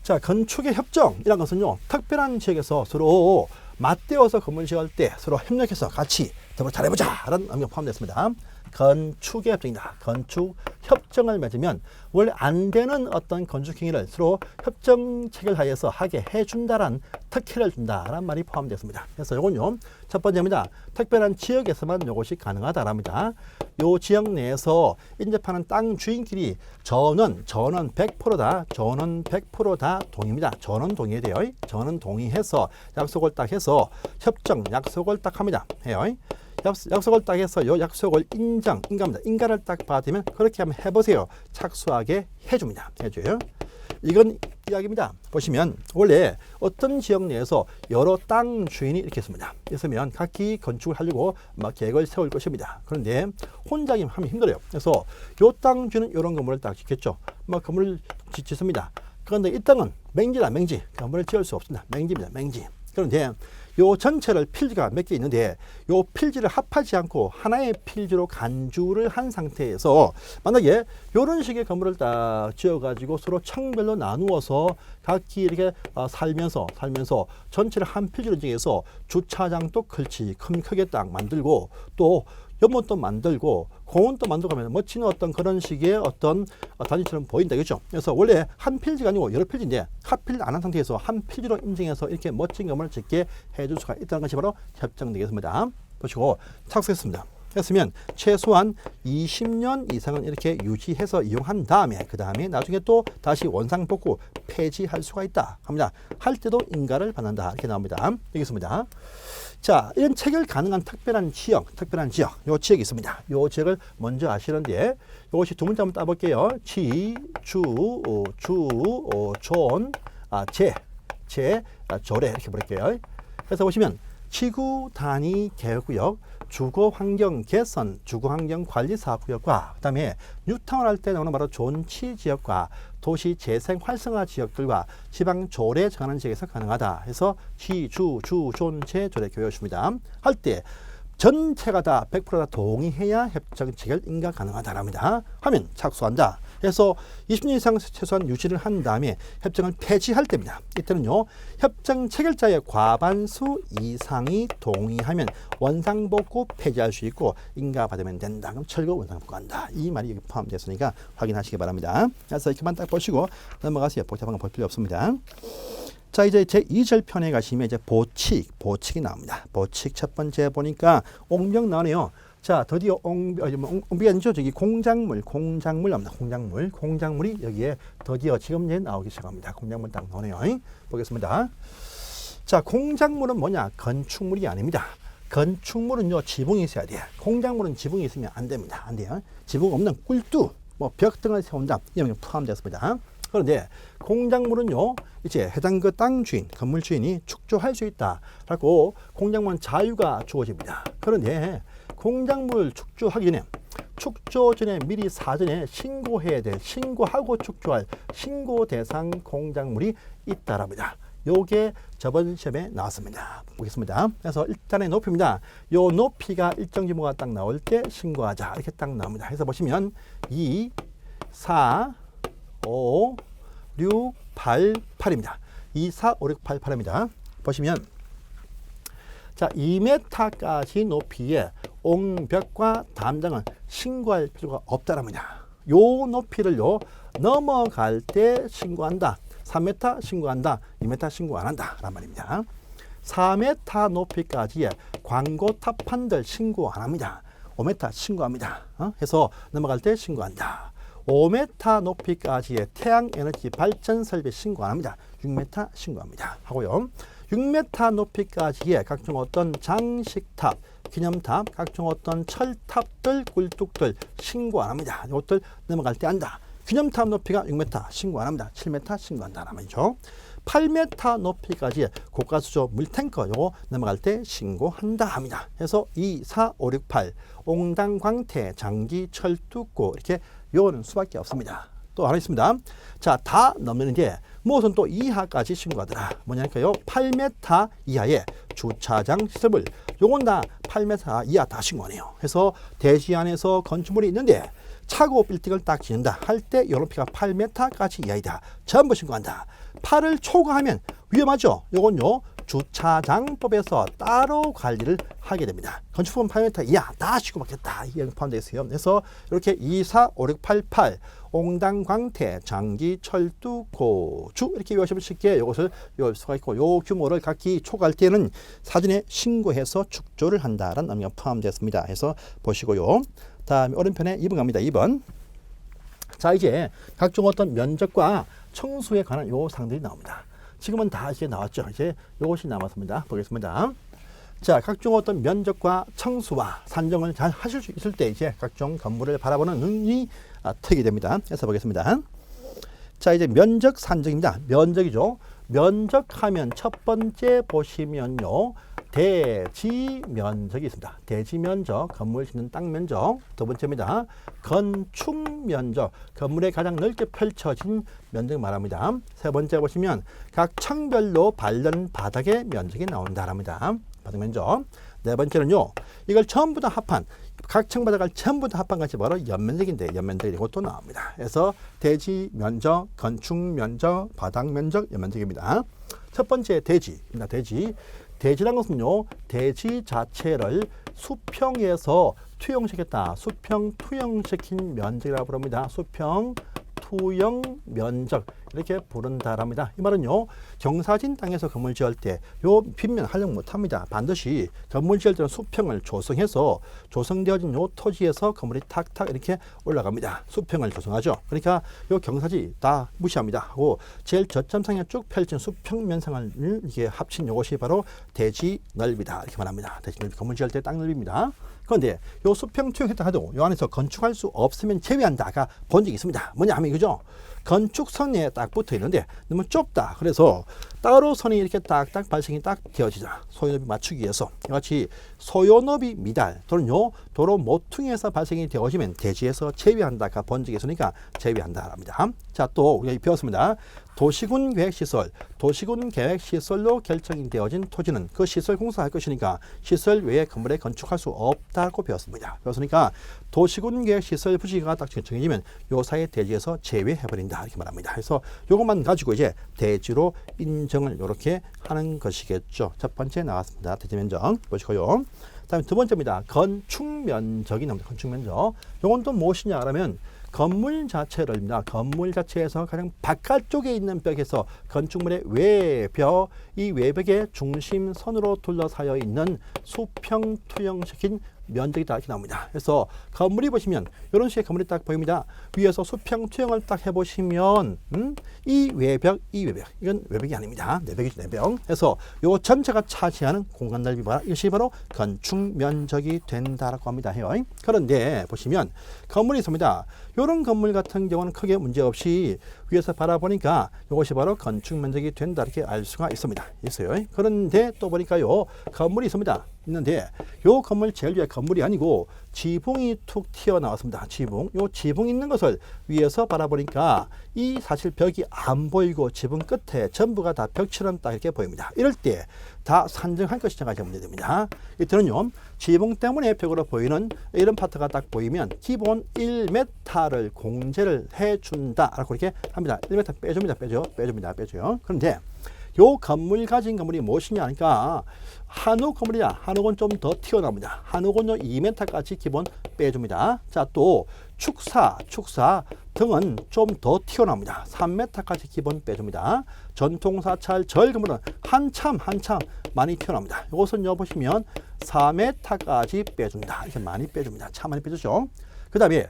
자, 건축의 협정이란 것은요, 특별한 지역에서 서로 맞대어서 건물 지을 때 서로 협력해서 같이 더불어 잘해보자 라는 의미가 포함되어 있습니다. 건축의 협정이다. 건축 협정을 맺으면 원래 안 되는 어떤 건축 행위를 서로 협정 체결하에서 하게 해준다란 특혜를 준다라는 말이 포함되어 있습니다. 그래서 이건요, 첫 번째입니다. 특별한 지역에서만 이것이 가능하다랍니다. 요 지역 내에서 인접하는 땅 주인끼리 전원 100%다. 전원 100%다 동의입니다. 전원 동의해야 돼요. 전원 동의해서 약속을 딱 해서 협정 약속을 딱 합니다. 해요. 약속을 딱 해서 요 약속을 인가합니다. 인가를 딱 받으면 그렇게 한번 해보세요. 착수하게 해줍니다. 해줘요. 이건 이야기입니다. 보시면 원래 어떤 지역 내에서 여러 땅 주인이 이렇게 있습니다. 있으면 각기 건축을 하려고 막 계획을 세울 것입니다. 그런데 혼자 하면 힘들어요. 그래서 요 땅 주인은 이런 건물을 딱 짓겠죠. 막 건물을 짓습니다. 그런데 이 땅은 맹지. 건물을 지을 수 없습니다. 맹지입니다. 맹지. 그런데 요 전체를 필지가 몇 개 있는데 요 필지를 합하지 않고 하나의 필지로 간주를 한 상태에서 만약에 이런 식의 건물을 딱 지어가지고 서로 층별로 나누어서 각기 이렇게 살면서 전체를 한 필지로 지어서 주차장도 크게 딱 만들고 또 연못도 만들고 공원도 만들고 하면 멋진 어떤 그런 식의 어떤 단지처럼 보인다. 그죠? 그래서 원래 한 필지가 아니고 여러 필지인데 하필 안 한 상태에서 한 필지로 인증해서 이렇게 멋진 건물을 짓게 해줄 수가 있다는 것이 바로 협정 되겠습니다. 보시고 착수했습니다. 했으면 최소한 20년 이상은 이렇게 유지해서 이용한 다음에 그 다음에 나중에 또 다시 원상복구 폐지할 수가 있다 합니다. 할 때도 인가를 받는다 이렇게 나옵니다. 여기 있습니다. 자, 이런 체결 가능한 특별한 지역 요 지역이 있습니다. 요 지역을 먼저 아시는데 이것이 두 문제 한번 따볼게요. 지, 주, 존, 조례 이렇게 볼게요. 그래서 보시면 지구 단위 계획구역, 주거환경 개선, 주거환경관리사업구역과 그 다음에 뉴타운 할 때 나오는 바로 존치지역과 도시 재생 활성화 지역들과 지방 조례 정하는 지역에서 가능하다 해서 지, 주, 존체 조례 교육입니다. 할 때 전체가 다 100%다 동의해야 협정 체결 인가 가능하다랍니다. 하면 착수한다. 그래서 20년 이상 최소한 유지를 한 다음에 협정을 폐지할 때입니다. 이때는요, 협정 체결자의 과반수 이상이 동의하면 원상복구 폐지할 수 있고 인가받으면 된다. 그럼 철거 원상복구한다. 이 말이 여기 포함되었으니까 확인하시기 바랍니다. 그래서 이렇게만 딱 보시고 넘어가세요. 복잡한 거 볼 필요 없습니다. 자, 이제 제2절 편에 가시면 이제 보칙이 나옵니다. 보칙 첫 번째 보니까 옹벽 나오네요. 자, 드디어 옹벽이 아니죠. 저기 공작물 나옵니다. 공작물이 여기에 드디어 지금 이제 나오기 시작합니다. 공작물 딱 나오네요. 보겠습니다. 자, 공작물은 뭐냐? 건축물이 아닙니다. 건축물은요, 지붕이 있어야 돼요. 공작물은 지붕이 있으면 안 됩니다. 안 돼요. 지붕 없는 꿀뚜, 벽 등을 세운다. 이런 게 포함되었습니다. 그런데 공작물은요, 이제 해당 그 땅 주인, 건물 주인이 축조할 수 있다라고 공작물은 자유가 주어집니다. 그런데 공작물 축조하기 전에 축조 전에 미리 사전에 신고해야 될, 신고하고 축조할 신고 대상 공작물이 있다랍니다. 요게 저번 시험에 나왔습니다. 보겠습니다. 그래서 일단의 높이입니다. 요 높이가 일정 규모가 딱 나올 때 신고하자. 이렇게 딱 나옵니다. 그래서 보시면 2, 4, 5, 6, 8, 8입니다. 2, 4, 5, 6, 8, 8입니다. 보시면 자, 2m까지 높이의 옹벽과 담장은 신고할 필요가 없다랍니다. 요 높이를요, 넘어갈 때 신고한다. 3m 신고한다. 2m 신고 안 한다. 라는 말입니다. 4m 높이까지의 광고 탑판들 신고 안 합니다. 5m 신고합니다. 해서 넘어갈 때 신고한다. 5m 높이까지의 태양에너지 발전 설비 신고 안 합니다. 6m 신고합니다. 하고요. 6m 높이까지의 각종 어떤 장식탑, 기념탑, 각종 어떤 철탑들, 굴뚝들 신고 안 합니다. 이것들 넘어갈 때 한다. 기념탑 높이가 6m 신고 안 합니다. 7m 신고한다. 말이죠. 8m 높이까지 고가수조 물탱커 요거 넘어갈 때 신고한다 합니다. 그래서 2, 4, 5, 6, 8 옹당, 광태, 장기, 철두고 이렇게 요거는 수밖에 없습니다. 또 하나 있습니다. 자, 다 넘는데 무엇은 또 이하까지 신고하더라. 뭐냐니까요. 8m 이하의 주차장 시설물 요건 다 8m 이하 다 신고하네요. 그래서 대지 안에서 건축물이 있는데 차고 빌딩을 딱 짓는다 할 때 요 높이가 8m까지 이하이다. 전부 신고한다. 8을 초과하면 위험하죠. 요건요, 주차장법에서 따로 관리를 하게 됩니다. 건축품 8m 이하 다 신고받겠다. 이게 포함되어 있어요. 그래서 이렇게 2, 4, 5, 6, 8, 8 옹당, 광태, 장기, 철두, 고주 이렇게 외우시면 쉽게 이것을 외울 수가 있고 요 규모를 각기 초과할 때는 사전에 신고해서 축조를 한다라는 의미가 포함되었습니다. 해서 보시고요. 다음에 오른편에 2번 갑니다. 2번. 자, 이제 각종 어떤 면적과 청수에 관한 요 사항들이 나옵니다. 지금은 다 이제 나왔죠. 이제 요것이 남았습니다. 보겠습니다. 자, 각종 어떤 면적과 청수와 산정을 잘 하실 수 있을 때 이제 각종 건물을 바라보는 눈이 트게 됩니다. 그래서 보겠습니다. 자, 이제 면적 산정입니다. 면적이죠. 면적하면 첫 번째 보시면요, 대지 면적이 있습니다. 대지 면적, 건물 짓는 땅 면적. 두 번째입니다. 건축 면적, 건물에 가장 넓게 펼쳐진 면적 말합니다. 세 번째 보시면 각 층별로 바른 바닥의 면적이 나온다랍니다. 바닥 면적. 네 번째는요, 이걸 전부 다 합한 각 층바닥을 전부 다 합한 것이 바로 연면적인데 연면적이 이것도 나옵니다. 그래서 대지 면적, 건축 면적, 바닥 면적, 연면적입니다. 첫 번째 대지입니다. 대지란 것은요, 대지 자체를 수평에서 투영시켰다. 수평 투영시킨 면적이라고 부릅니다. 수평 투영 면적 이렇게 부른다랍니다. 이 말은요, 경사진 땅에서 건물 지을 때 요 빗면 활용 못합니다. 반드시 건물 지을 때는 수평을 조성해서 조성되어진 요 토지에서 건물이 탁탁 이렇게 올라갑니다. 수평을 조성하죠. 그러니까 요 경사지 다 무시합니다. 하고 제일 저점상에 쭉 펼친 수평 면상을 이게 합친 요것이 바로 대지 넓이다 이렇게 말합니다. 대지 넓이 건물 지을 때 땅 넓이입니다. 그런데 요 수평 투영했다 해도 요 안에서 건축할 수 없으면 제외한다가 본 적이 있습니다. 뭐냐 하면 이거죠. 건축선에 딱 붙어 있는데 너무 좁다. 그래서 따로 선이 이렇게 딱딱 발생이 딱 되어지자. 소요너비 맞추기 위해서 이같이 소요너비 미달 또는요 도로 모퉁이에서 발생이 되어지면 대지에서 제외한다가 본 적이 있으니까 제외한다랍니다. 자, 또 우리가 배웠습니다. 도시군 계획시설, 도시군 계획시설로 결정이 되어진 토지는 그 시설 공사할 것이니까 시설 외에 건물에 건축할 수 없다고 배웠습니다. 그렇으니까 도시군 계획시설 부지가 딱 정해지면 요 사이 대지에서 제외해버린다 이렇게 말합니다. 그래서 요것만 가지고 이제 대지로 인정을 이렇게 하는 것이겠죠. 첫 번째 나왔습니다. 대지 면적 보시고요. 다음에 두 번째입니다. 건축 면적이 나옵니다. 건축 면적. 요건 또 무엇이냐 하면 건물 자체를입니다. 건물 자체에서 가장 바깥쪽에 있는 벽에서 건축물의 외벽, 이 외벽의 중심선으로 둘러싸여 있는 수평 투영시킨 면적이다 이렇게 나옵니다. 그래서 건물이 보시면 이런 식의 건물이 딱 보입니다. 위에서 수평 투영을 딱 해보시면 이 외벽 이건 외벽이 아닙니다. 내벽이죠. 내벽. 그래서 요 전체가 차지하는 공간 넓이가 이것이 바로 건축 면적이 된다라고 합니다. 해요. 그런데 보시면 건물이 있습니다. 이런 건물 같은 경우는 크게 문제없이 위에서 바라보니까 이것이 바로 건축 면적이 된다 이렇게 알 수가 있습니다. 있어요. 그런데 또 보니까요 건물이 있습니다. 있는데 요 건물 제일 위에 건물이 아니고 지붕이 툭 튀어나왔습니다. 지붕. 요 지붕 있는 것을 위에서 바라보니까 이 사실 벽이 안 보이고 지붕 끝에 전부가 다 벽처럼 딱 이렇게 보입니다. 이럴 때 다 산정할 것이냐가 문제됩니다. 이때는요 지붕 때문에 벽으로 보이는 이런 파트가 딱 보이면 기본 1m를 공제를 해준다라고 이렇게 합니다. 1m 빼줍니다. 빼줘요. 그런데 요 건물 가진 건물이 무엇이냐 하니까 한옥 건물이야. 한옥은 좀 더 튀어나옵니다. 한옥은요 2m까지 기본 빼줍니다. 자, 또 축사 등은 좀 더 튀어나옵니다. 3m까지 기본 빼줍니다. 전통사찰 절 건물은 한참 많이 튀어나옵니다. 이것은요 보시면 4m까지 빼준다. 이렇게 많이 빼줍니다. 참 많이 빼주죠. 그 다음에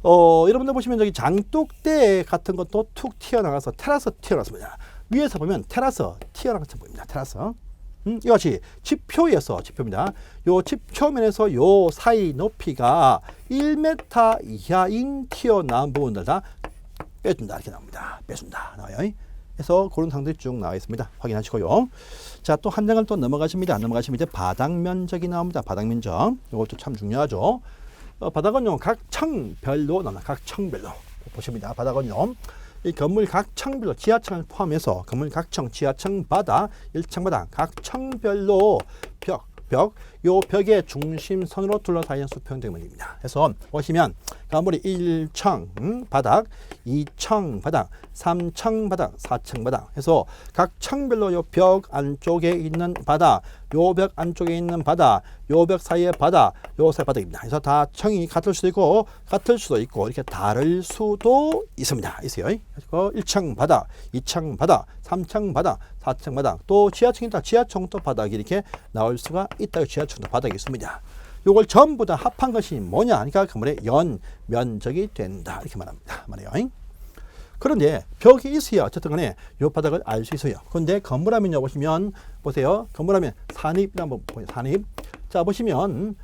여러분들 보시면 저기 장독대 같은 것도 툭 튀어나가서 테라스 튀어나왔습니다. 위에서 보면 테라스 튀어나간 것처럼 보입니다. 테라스. 이것이 지표입니다. 요 지표면에서 요 사이 높이가 1m 이하인 튀어나온 부분들 다 빼준다 이렇게 나옵니다. 빼준다 나와요. 그래서 그런 상들이 쭉 나와 있습니다. 확인하시고요. 자, 또 한 장을 또 넘어가십니다. 이제 바닥 면적이 나옵니다. 바닥 면적. 이것도 참 중요하죠. 바닥은요 각 층별로 나옵니다. 각 층별로 보십니다. 바닥은요 이 건물 각 층별로 지하층을 포함해서 건물 각 층, 지하층 바닥, 1층 바닥 각 층별로 요 벽의 중심선으로 둘러싸인 수평대문입니다. 그래서 보시면 건물이 1층 바닥, 2층 바닥, 3층 바닥, 4층 바닥 해서 각 층별로 요 벽 안쪽에 있는 바닥, 요 벽 안쪽에 있는 바닥, 요 벽 사이의 바닥, 요 사이 바닥입니다. 그래서 다 층이 같을 수도 있고 이렇게 다를 수도 있습니다. 있어요. 그래서 1층 바닥, 2층 바닥, 3층 바닥, 4층 바닥, 또 지하층이다. 지하층도 바닥이 이렇게 나올 수가 있다. 지하층도 바닥이 있습니다. 요걸 전부 다 합한 것이 뭐냐 하니까 건물의 연 면적이 된다 이렇게 말합니다. 말이에요. 그런데 벽이 있어야 어쨌든 간에 요 바닥을 알 수 있어요. 그런데 건물하면요 보시면 보세요. 건물하면 산입 한번 보세요. 산입. 자, 보시면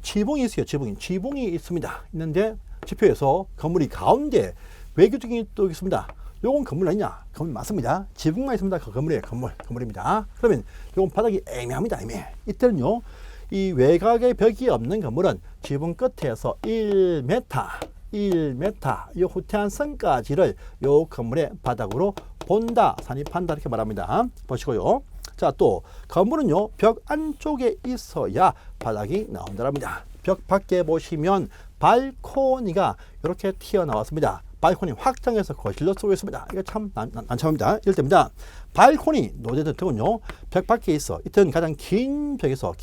지붕이 있어요. 지붕이 있습니다. 있는데 지표에서 건물이 가운데 외교적인 또 있습니다. 요건 건물 아니냐? 건물 맞습니다. 지붕만 있습니다. 그 건물이에요. 건물입니다. 그러면 요건 바닥이 애매합니다. 애매해. 이때는요 이 외곽의 벽이 없는 건물은 지붕 끝에서 1m 이 후퇴한 선까지를 요 건물의 바닥으로 본다, 산입한다 이렇게 말합니다. 보시고요. 자, 또 건물은요 벽 안쪽에 있어야 바닥이 나온다랍니다. 벽 밖에 보시면 발코니가 이렇게 튀어나왔습니다. 발코니 확장해서 거실로 쓰고 있습니다. 이거 참 난처합니다. 이럴 때입니다. 발코니 노제된 벽은요, 벽 밖에 있어. 이때는 가장 긴 벽에서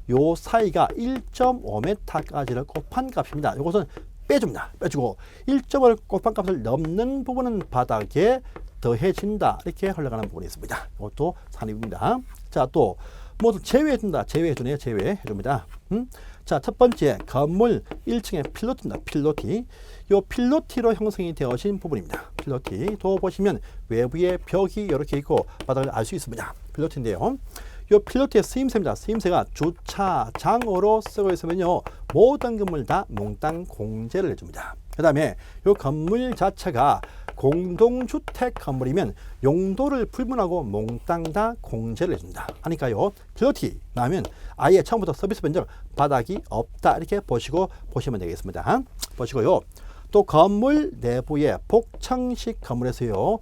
요 사이가 1.5m까지를 곱한 값입니다. 이것은 빼줍니다. 빼주고 1.5를 곱한 값을 넘는 부분은 바닥에 더해진다. 이렇게 흘러가는 부분이 있습니다. 이것도 산입입니다. 자, 또 모두 제외해준다. 제외해주네요. 제외해줍니다. 자, 첫 번째 건물 1층에 필로티입니다. 필로티. 요 필로티로 형성이 되어진 부분입니다. 필로티. 또 보시면 외부에 벽이 이렇게 있고 바닥을 알 수 있습니다. 필로티인데요. 요 필로티의 쓰임새입니다. 쓰임새가 주차장으로 쓰고 있으면요, 모든 건물 다 몽땅 공제를 해줍니다. 그 다음에 요 건물 자체가 공동주택 건물이면 용도를 불문하고 몽땅 다 공제를 해준다 하니까요, 필로티 나면 아예 처음부터 서비스 변경 바닥이 없다. 이렇게 보시면 되겠습니다. 보시고요. 또 건물 내부의 복층식 건물에서요,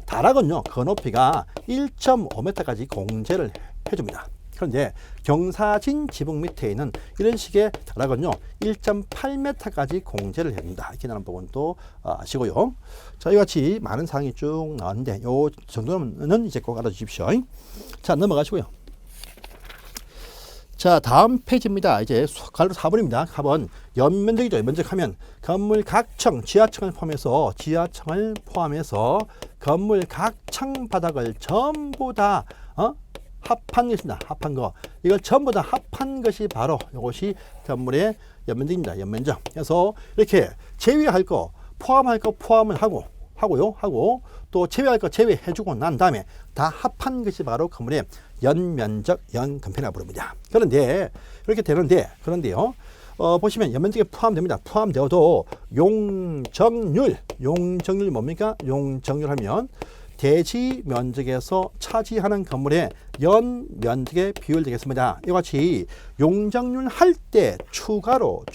다락은요, 그 높이가 1.5m까지 공제를 해줍니다. 그런데 경사진 지붕 밑에 있는 이런 식의 다락은요, 1.8m까지 공제를 해준다. 이렇게 나는 부분도 아시고요. 자, 이와 같이 많은 사항이 쭉 나왔는데 요 정도는 이제 꼭 알아주십시오. 자, 넘어가시고요. 자, 다음 페이지입니다. 이제 가로 4번입니다. 4번 연면적이죠. 연면적하면 건물 각층, 지하층을 포함해서 건물 각층 바닥을 전부 다 합한 것입니다. 합한 거. 이걸 전부 다 합한 것이 바로 이것이 건물의 연면적입니다. 연면적. 그래서 이렇게 제외할 거, 포함할 거 포함을 하고 또 제외할 거 제외해주고 난 다음에 다 합한 것이 바로 건물의 연면적, 연건폐라고 부릅니다. 그런데 이렇게 그런데요, 보시면 연면적에 포함됩니다. 포함되어도 용적률 뭡니까? 용적률 하면 대지 면적에서 차지하는 건물의 연면적의 비율 되겠습니다. 이와 같이 용적률 할 때 추가로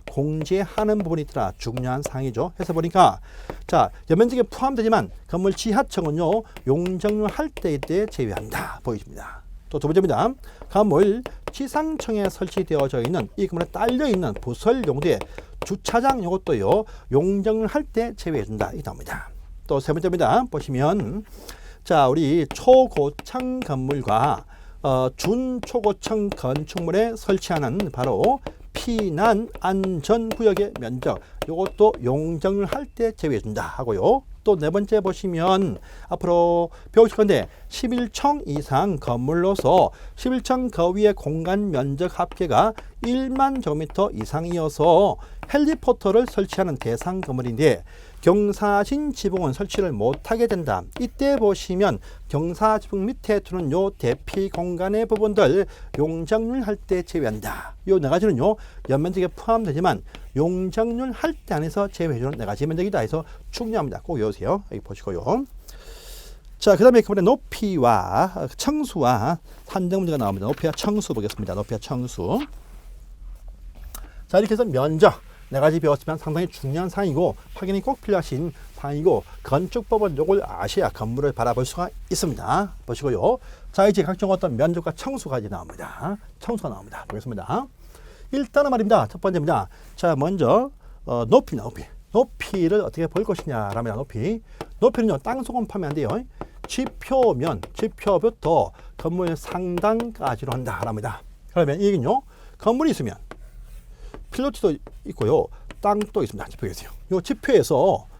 공제하는 부분이 있더라. 중요한 사항이죠. 해서 보니까 자, 연면적에 포함되지만 건물 지하층은요, 용적률 할 때에 제외한다. 보이십니다. 또 두 번째입니다. 건물 지상층에 설치되어져 있는 이 건물에 딸려 있는 부설 용도의 주차장 이것도요, 용적률 할 때 제외해준다. 이 나옵니다. 또 세 번째입니다. 보시면 자, 우리 초고층 건물과 준초고층 건축물에 설치하는 바로 피난 안전구역의 면적, 이것도 용적률 할 때 제외해준다 하고요. 또 네 번째 보시면 앞으로 배우실 건데 11층 이상 건물로서 11층 그 위의 공간 면적 합계가 1만 제곱미터 이상이어서 헬리포터를 설치하는 대상 건물인데 경사진 지붕은 설치를 못하게 된다. 이때 보시면 경사지붕 밑에 두는 요 대피 공간의 부분들 용적률 할 때 제외한다. 요 네 가지는요, 연면적에 포함되지만 용적률 할 때 안에서 제외해주는 네 가지 면적이다 해서 중요합니다. 꼭 외우세요. 여기 보시고요. 자, 그 다음에 그분의 높이와 청수와 산정 문제가 나옵니다. 높이와 청수 보겠습니다. 높이와 청수. 자, 이렇게 해서 면적 네 가지 배웠지만 상당히 중요한 사항이고 확인이 꼭 필요하신 사항이고 건축법은 이걸 아셔야 건물을 바라볼 수가 있습니다. 보시고요. 자, 이제 각종 어떤 면적과 청수가 이제 나옵니다. 청수가 나옵니다. 보겠습니다. 일단은 말입니다. 첫 번째입니다. 자, 먼저 높이입니다. 높이를 어떻게 볼 것이냐라면 높이는요, 땅속은 파면 안 돼요. 지표부터 건물 상단까지로 한다랍니다. 그러면 이게요, 건물이 있으면 필로티도 있고요, 땅도 있습니다. 지표에서요. 이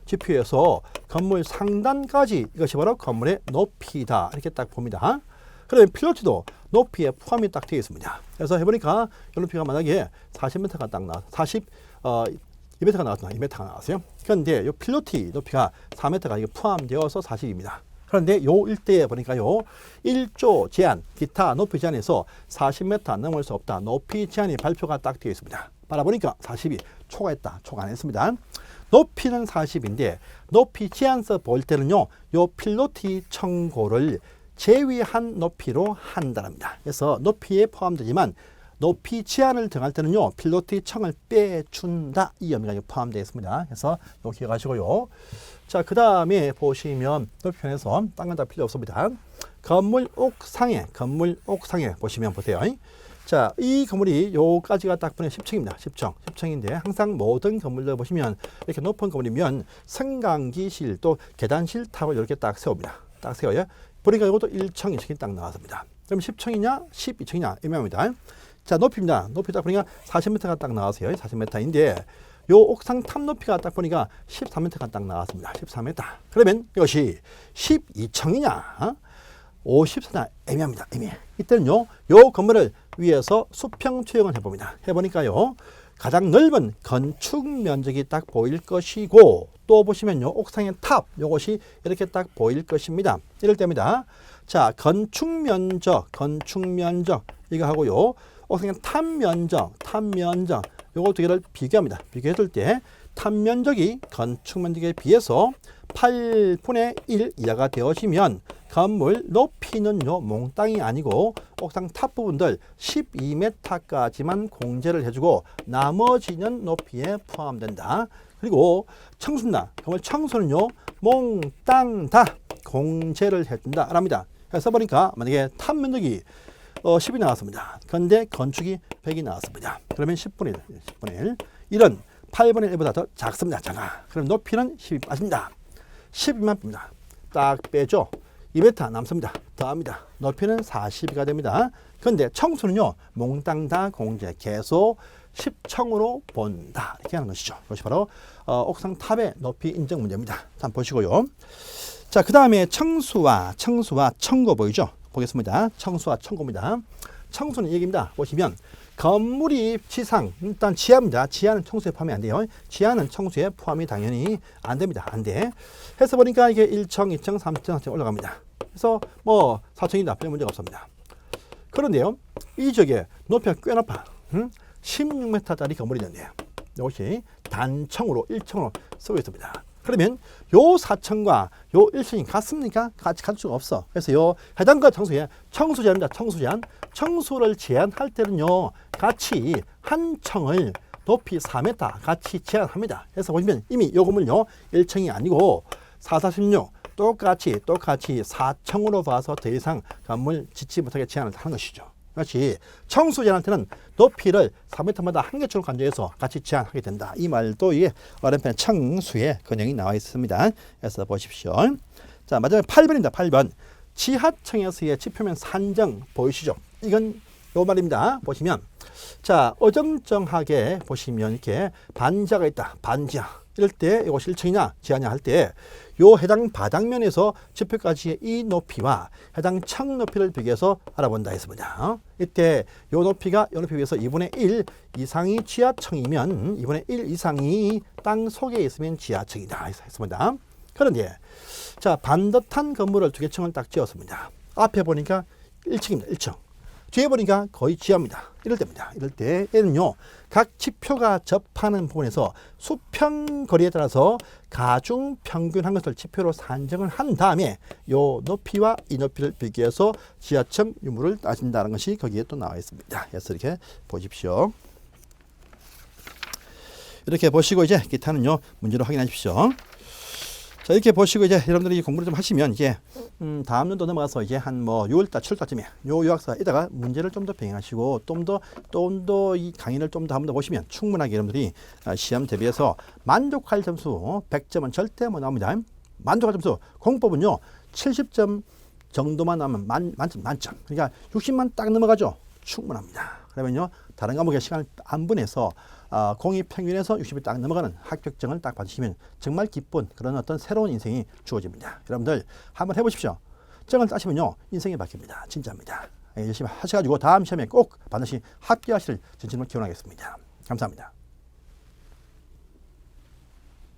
지표에서 건물 상단까지 이것이 바로 건물의 높이다. 이렇게 딱 봅니다. 그러면 필로티도 높이에 포함이 딱 되어 있습니다. 그래서 해보니까 이 높이가 만약에 40m가 딱 나와서 2m가 나왔나? 2m가 나왔어요. 그런데 이 필로티 높이가 4m가 이게 포함되어서 40입니다. 그런데 요 일대에 보니까요, 1조 제한, 기타 높이 제한에서 40m 넘을 수 없다. 높이 제한이 발표가 딱 되어 있습니다. 바라보니까 40이 초과했다. 초과 안 했습니다. 높이는 40인데 높이 제한서 볼 때는요, 요 필로티 청고를 제외한 높이로 한다랍니다. 그래서 높이에 포함되지만 높이 제한을 정할 때는요, 필로티 청을 빼준다. 이 의미가 포함되어 있습니다. 그래서 이거 기억하시고요. 자, 그 다음에 보시면 높이편에서 딴 건 다 필요 없습니다. 건물 옥상에 보시면 보세요. 자, 이 건물이 요까지가 딱 보면 10층입니다. 10층. 10층인데 항상 모든 건물들 보시면 이렇게 높은 건물이면 승강기실 또 계단실 탑을 이렇게 딱 세웁니다. 딱 세워요. 보니까 이것도 1층, 2층이 딱 나왔습니다. 그럼 10층이냐, 12층이냐 애매합니다. 자, 높이입니다. 높이 딱 보니까 40m가 딱 나왔어요. 40m인데 요 옥상 탑 높이가 딱 보니까 14m가 딱 나왔습니다. 14m. 그러면 이것이 12층이냐, 54냐 애매합니다. 애매해. 이때는요, 요 건물을 위에서 수평 투영을 해봅니다. 해보니까요, 가장 넓은 건축 면적이 딱 보일 것이고, 또 보시면요, 옥상의 탑, 요것이 이렇게 딱 보일 것입니다. 이럴 때입니다. 자, 건축 면적, 이거 하고요, 옥상의 탑 면적, 요거 두 개를 비교합니다. 비교했을 때, 탑 면적이 건축 면적에 비해서 8분의 1 이하가 되어지면 건물 높이는요, 몽땅이 아니고 옥상 탑 부분들 12m까지만 공제를 해주고 나머지는 높이에 포함된다. 그리고 청수나 건물 청소는요, 몽땅 다 공제를 해준다 합니다. 그래서 보니까 만약에 탑 면적이 10이 나왔습니다. 그런데 건축이 100이 나왔습니다. 그러면 10분의 1. 이런 8분의 1보다 더 작습니다. 작아. 그럼 높이는 10이 빠집니다. 12만 뺍니다. 딱 빼죠. 2m 남습니다. 더합니다. 높이는 40이가 됩니다. 그런데 청수는요, 몽땅 다 공제, 계속 10층으로 본다. 이렇게 하는 것이죠. 이것이 바로 옥상 탑의 높이 인정 문제입니다. 한번 보시고요. 자, 그 다음에 청수와 청고 보이죠? 보겠습니다. 청수와 청고입니다. 청수는 이 얘기입니다. 보시면 건물이 지상, 일단 지하입니다. 지하는 청수에 포함이 안 돼요. 지하는 청수에 포함이 당연히 안 됩니다. 안 돼. 해서 보니까 이게 1층, 2층, 3층, 4층 올라갑니다. 그래서 뭐 4층이다. 별 문제가 없습니다. 그런데요, 이 지역에 높이가 꽤 높아. 16m짜리 건물이 있는데 이것이 단층으로 1층으로 쓰고 있습니다. 그러면 요 4층과 요 1층이 같습니까? 같이 갈 수가 없어. 그래서 요 해당과 청수에 청수 제한입니다. 청수 제한. 청수를 제한할 때는요, 같이 한 층을 높이 4m 같이 제한합니다. 그래서 보시면 이미 요 건물요, 1층이 아니고 4, 46 똑같이 4층으로 봐서 더 이상 건물 짓지 못하게 제한을 하는 것이죠. 그렇지. 청수 제한한테는 높이를 4m마다 한 개처럼 간주해서 같이 제한하게 된다. 이 말도 이게 어른편 청수의 근형이 나와 있습니다. 그래서 보십시오. 자, 마지막에 8번입니다. 8번. 지하층에서의 지표면 산정 보이시죠? 이건 요 말입니다. 보시면, 자, 어정쩡하게 보시면 이렇게 반지하가 있다. 반지하. 이럴 때 이것이 1층이냐 지하냐 할 때 요 해당 바닥면에서 지표까지의 이 높이와 해당 층 높이를 비교해서 알아본다 했습니다. 이때 요 높이가 요 높이에 비해서 2분의 1 이상이 지하층이면 2분의 1 이상이 땅 속에 있으면 지하층이다 했습니다. 그런데 자, 반듯한 건물을 두 개 층을 딱 지었습니다. 앞에 보니까 1층입니다. 1층. 뒤에 보니까 거의 지하입니다. 이럴 때입니다. 이럴 때에는요, 각 지표가 접하는 부분에서 수평 거리에 따라서 가중 평균한 것을 지표로 산정을 한 다음에 요 높이와 이 높이를 비교해서 지하층 유무를 따진다는 것이 거기에 또 나와 있습니다. 그래서 이렇게 보십시오. 이렇게 보시고 이제 기타는요, 문제로 확인하십시오. 자, 이렇게 보시고 이제 여러분들이 공부를 좀 하시면 이제 다음 년도 넘어가서 이제 한 뭐 6월달 7월달쯤에 요 요약서에다가 문제를 좀 더 병행하시고 좀 더 이 강의를 좀 더 한번 더 보시면 충분하게 여러분들이 시험 대비해서 만족할 점수 100점은 절대 못 나옵니다. 만족할 점수 공법은요 70점 정도만 나오면 만점. 그러니까 60만 딱 넘어가죠. 충분합니다. 그러면요 다른 과목에 시간을 안 보내서 공입 평균에서 60이 딱 넘어가는 합격증을 딱 받으시면 정말 기쁜 그런 어떤 새로운 인생이 주어집니다. 여러분들 한번 해보십시오. 증을 따시면요 인생이 바뀝니다. 진짜입니다. 열심히 하셔가지고 다음 시험에 꼭 반드시 합격하시를 진심으로 기원하겠습니다. 감사합니다.